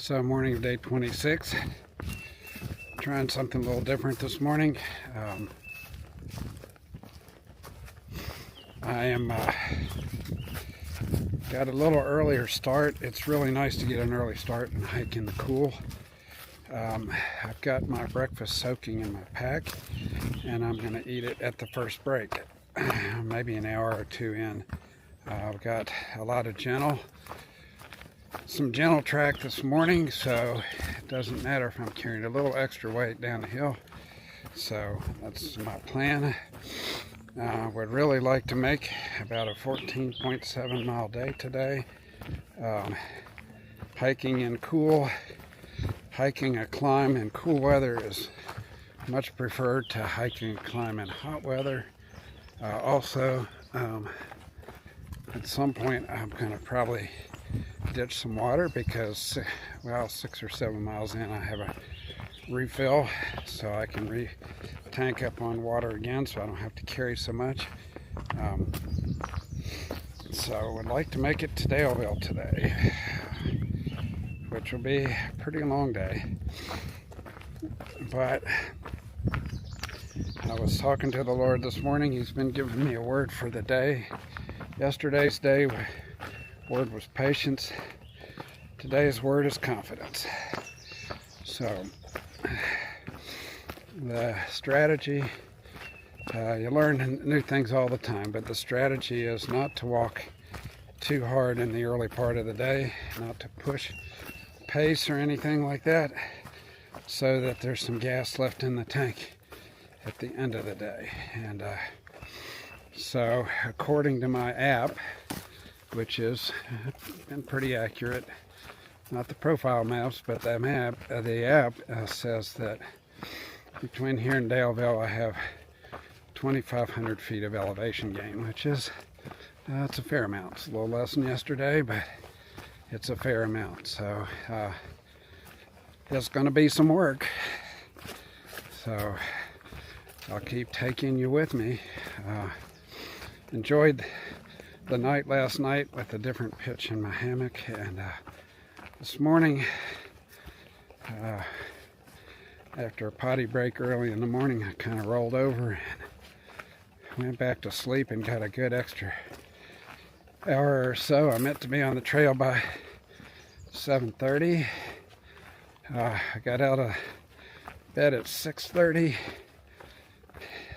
So morning of day 26. Trying something a little different this morning. I am got a little earlier start. It's really nice to get an early start and hike in the cool. I've got my breakfast soaking in my pack, and I'm going to eat it at the first break, maybe an hour or two in. I've got a lot of some gentle track this morning, so it doesn't matter if I'm carrying a little extra weight down the hill. So that's my plan. Would really like to make about a 14.7 mile day today. Hiking in cool, hiking a climb in cool weather is much preferred to hiking a climb in hot weather. Also, at some point I'm going to probably ditch some water because, well, 6 or 7 miles in I have a refill, so I can tank up on water again, so I don't have to carry so much. So I would like to make it to Daleville today, which will be a pretty long day. But I was talking to the Lord this morning. He's been giving me a word for the day. Yesterday's day word was patience. Today's word is confidence. So the strategy, you learn new things all the time, but the strategy is not to walk too hard in the early part of the day, not to push pace or anything like that, so that there's some gas left in the tank at the end of the day. And so according to my app, which has been pretty accurate, not the profile maps, but the app says that between here and Daleville I have 2,500 feet of elevation gain, which is it's a fair amount. It's a little less than yesterday, but it's a fair amount. So it's going to be some work. So I'll keep taking you with me. Enjoyed the night last night with a different pitch in my hammock, and this morning, after a potty break early in the morning, I kind of rolled over and went back to sleep and got a good extra hour or so. I meant to be on the trail by 7:30. I got out of bed at 6:30,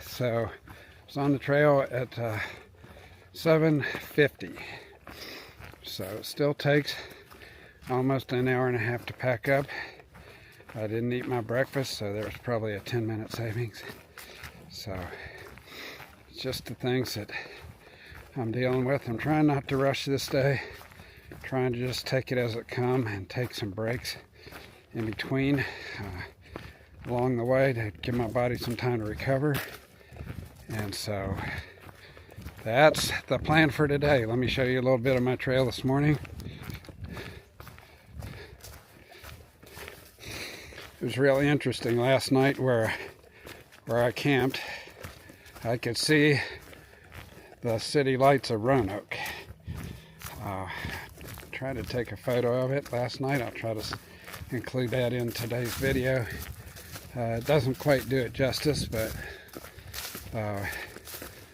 so I was on the trail at 7:50. So it still takes almost an hour and a half to pack up. I didn't eat my breakfast, so there was probably a 10-minute savings. So it's just the things that I'm dealing with. I'm trying not to rush this day, trying to just take it as it comes and take some breaks in between along the way to give my body some time to recover. And so that's the plan for today. Let me show you a little bit of my trail this morning. It was really interesting last night where I camped. I could see the city lights of Roanoke. Tried to take a photo of it last night. I'll try to include that in today's video. It doesn't quite do it justice, but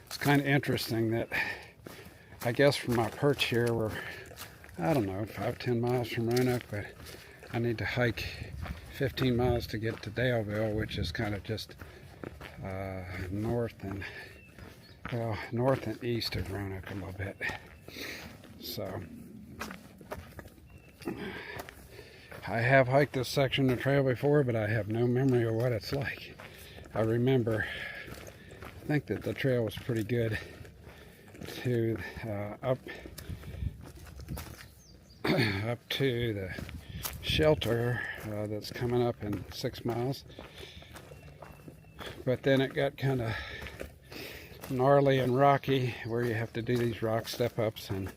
it's kind of interesting that I guess from my perch here we're, I don't know, 5-10 miles from Roanoke, but I need to hike 15 miles to get to Daleville, which is kind of just north and east of Roanoke a little bit. So I have hiked this section of trail before, but I have no memory of what it's like. I think that the trail was pretty good to up to the shelter that's coming up in 6 miles, but then it got kind of gnarly and rocky where you have to do these rock step ups, and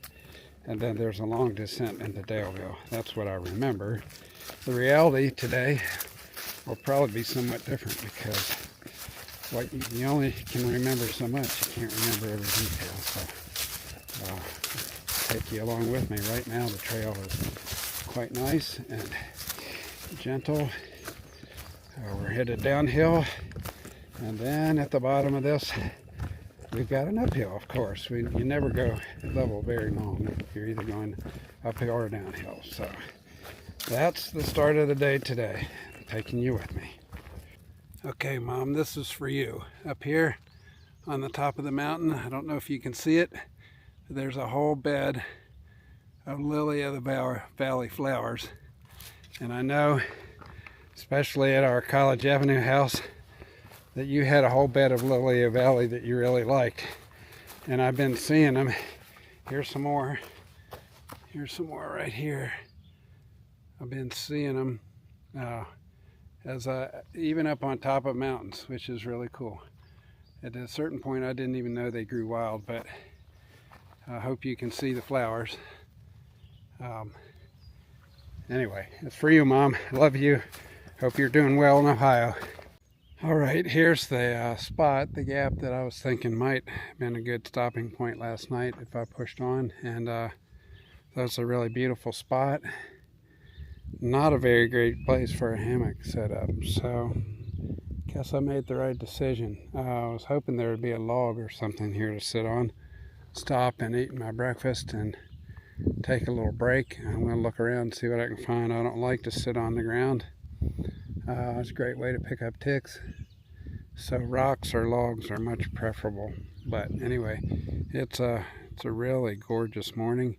then there's a long descent into Daleville. That's what I remember. The reality today will probably be somewhat different, because you only can remember so much. You can't remember every detail. So take you along with me. Right now the trail is quite nice and gentle. We're headed downhill, and then at the bottom of this we've got an uphill. Of course, you never go level very long. You're either going uphill or downhill. So that's the start of the day today. I'm taking you with me. Okay, Mom, this is for you. Up here on the top of the mountain, I don't know if you can see it, but there's a whole bed of lily of the valley flowers. And I know, especially at our College Avenue house, that you had a whole bed of lily of the valley that you really liked. And I've been seeing them. Here's some more. Here's some more right here. I've been seeing them even up on top of mountains, which is really cool. At a certain point, I didn't even know they grew wild, but I hope you can see the flowers. Anyway, it's for you, Mom. I love you. Hope you're doing well in Ohio. All right, here's the spot, the gap that I was thinking might have been a good stopping point last night if I pushed on. And that's a really beautiful spot. Not a very great place for a hammock setup, so guess I made the right decision. I was hoping there would be a log or something here to sit on, stop and eat my breakfast and take a little break. I'm going to look around and see what I can find. I don't like to sit on the ground. It's a great way to pick up ticks, so rocks or logs are much preferable. But anyway, it's a really gorgeous morning,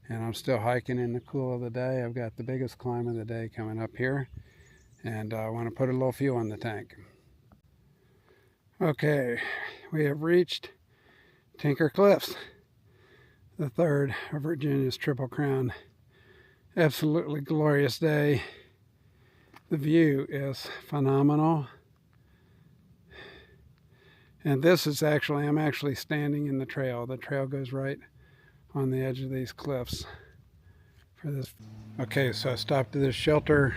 and I'm still hiking in the cool of the day. I've got the biggest climb of the day coming up here, and I want to put a little fuel in the tank. Okay, we have reached Tinker Cliffs, the third of Virginia's Triple Crown. Absolutely glorious day. The view is phenomenal. And this is I'm actually standing in the trail. The trail goes right on the edge of these cliffs for this. Okay, so I stopped at this shelter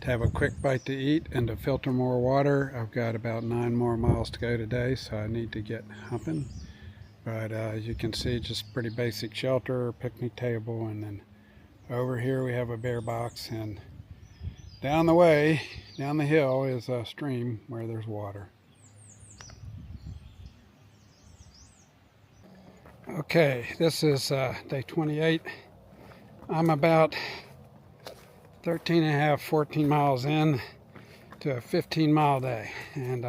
to have a quick bite to eat and to filter more water. I've got about 9 more miles to go today, so I need to get humping. But as you can see, just pretty basic shelter, picnic table, and then over here we have a bear box, and down the hill is a stream where there's water. Okay, this is day 28. I'm about 13 and a half, 14 miles in to a 15-mile day. And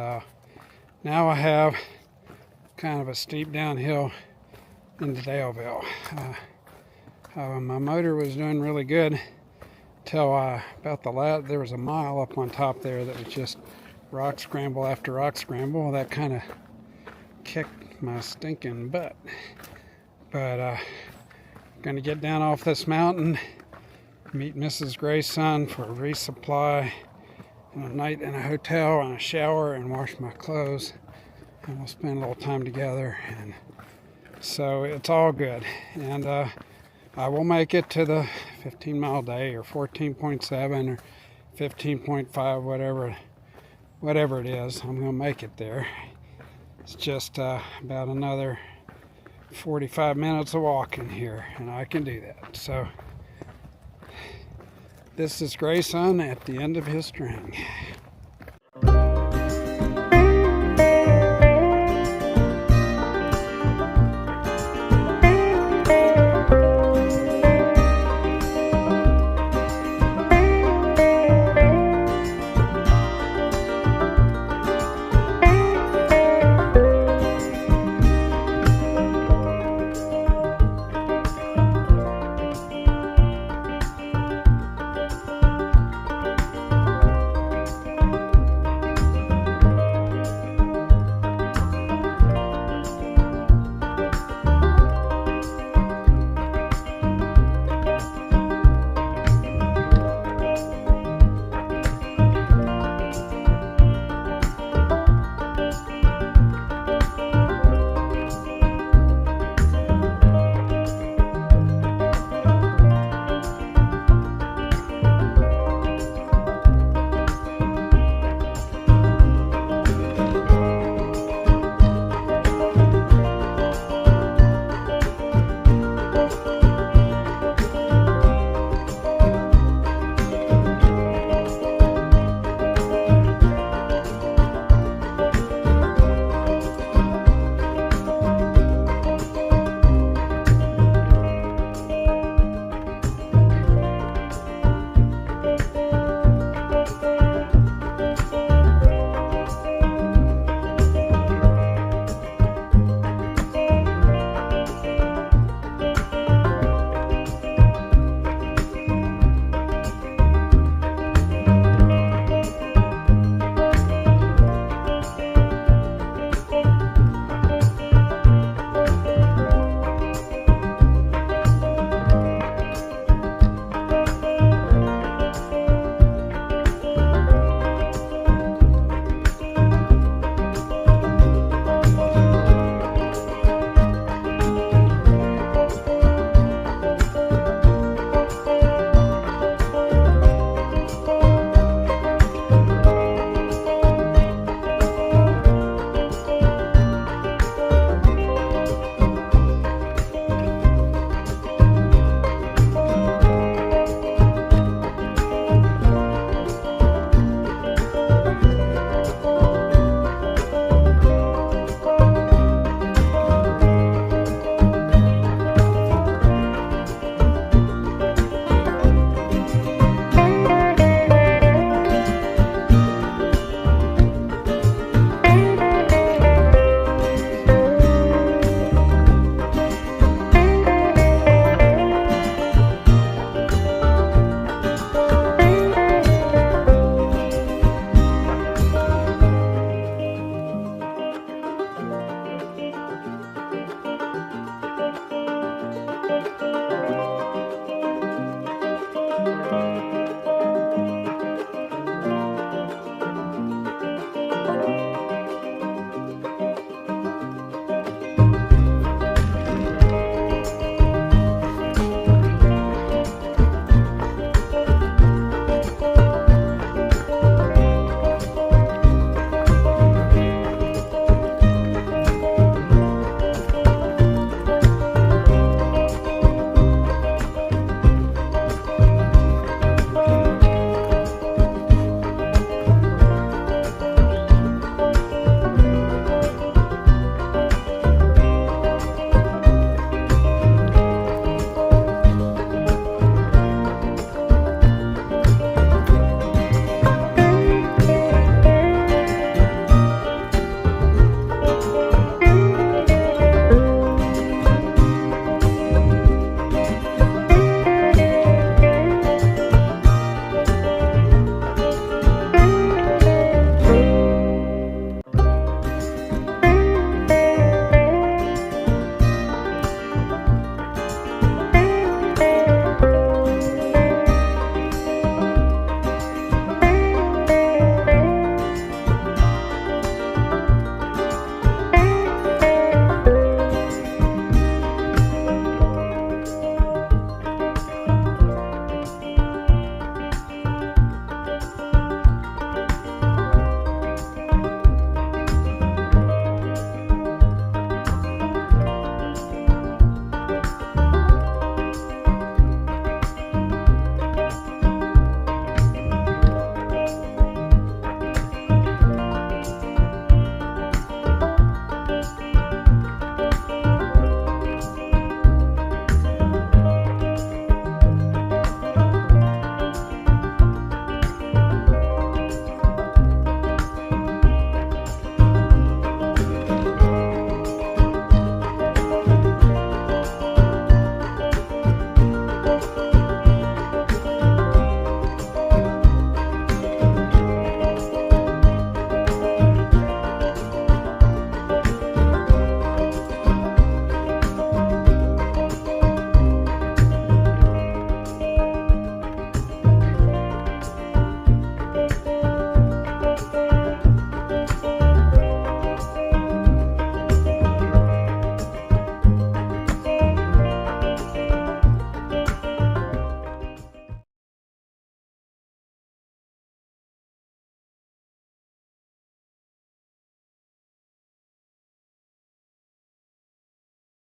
now I have kind of a steep downhill into Daleville. My motor was doing really good till about there was a mile up on top there that was just rock scramble after rock scramble. That kind of kicked my stinking butt. But I'm gonna get down off this mountain, meet Mrs. Grayson for a resupply, and a night in a hotel and a shower and wash my clothes, and we'll spend a little time together. And so it's all good, and I will make it to the 15-mile day, or 14.7 or 15.5, whatever it is. I'm gonna make it there. It's just about another 45 minutes of walking here, and I can do that. So this is Grayson at the end of his string.